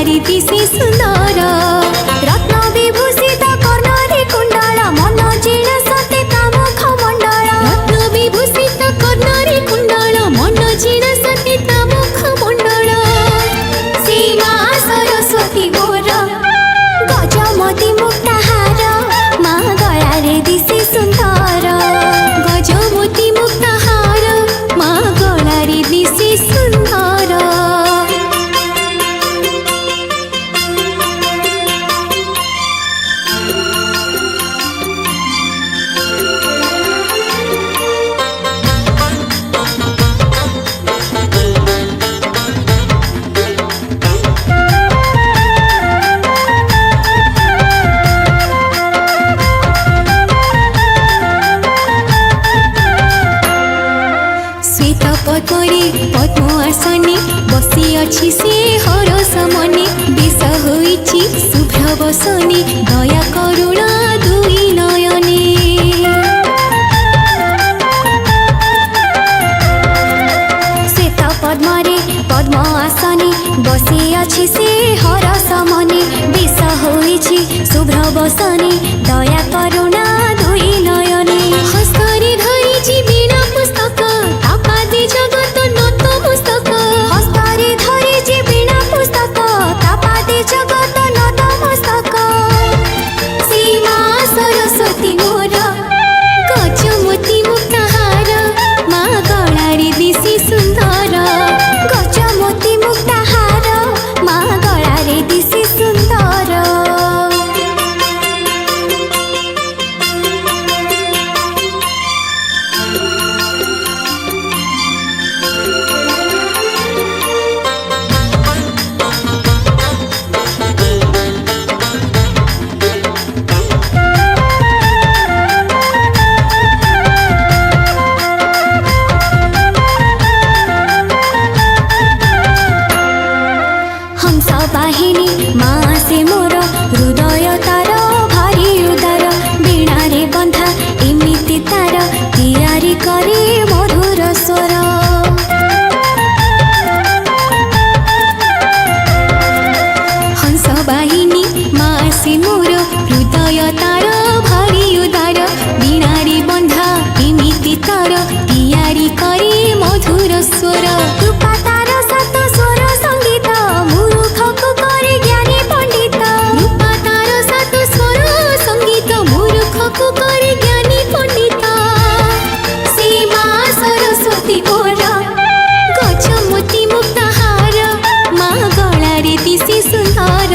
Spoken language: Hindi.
गलारी दिशे सुंदर रत्न विभूषित कर्णरे कुंडल मन जीर्ण सते कामुख मंडल रत्न विभूषित कर्णरे कुंडल मन जीर्ण सते कामुख मंडल सीमा सरस्वती मोर गजमती मुक्ताहार माँ गलारे दिशे सुंदर गजमती मुक्ताहार माँ गलारे दिशे सुंदर। पद्मरे पद्म आसने बसी अछि से हरस मने बेश होइछि शुभ्र बसने दया करुणा दुई नयने श्वेत पद्मरे पद्म आसने बसी अछि से हरस मने बेश होइछि शुभ्र बसने दया करुणा दुई नयने हस्तरे धरिछि वीणा पुस्तक जगत नत पुस्तक हस्तरे धरिछि वीणा पुस्तक तापादे जगत नत पुस्तक सीमा सरस्वती मोर गजमती मुक्ताहार माँ गलारे दिशे सुंदर गजमती मुक्ताहार माँ गलारे दिशे सुंदर। वाहिनी माँ से मोर हृदय तार भारी उदार वीणारे बंधा एमिति तार तैयारी करे मधुर स्वर हंस वाहिनी माँ से मोर हृदय तार भारी उदार वीणारे बंधा एमिति तार तैयारी करे मधुर स्वर रूपा तार सात स्वर संगीत मूर्ख करे ज्ञानी पंडित रूपा तार सात स्वर संगीत मूर्ख करे ज्ञानी पंडित सीमा सरस्वती मोर गजमती मुक्ताहार माँ गलारे दिशे सुंदर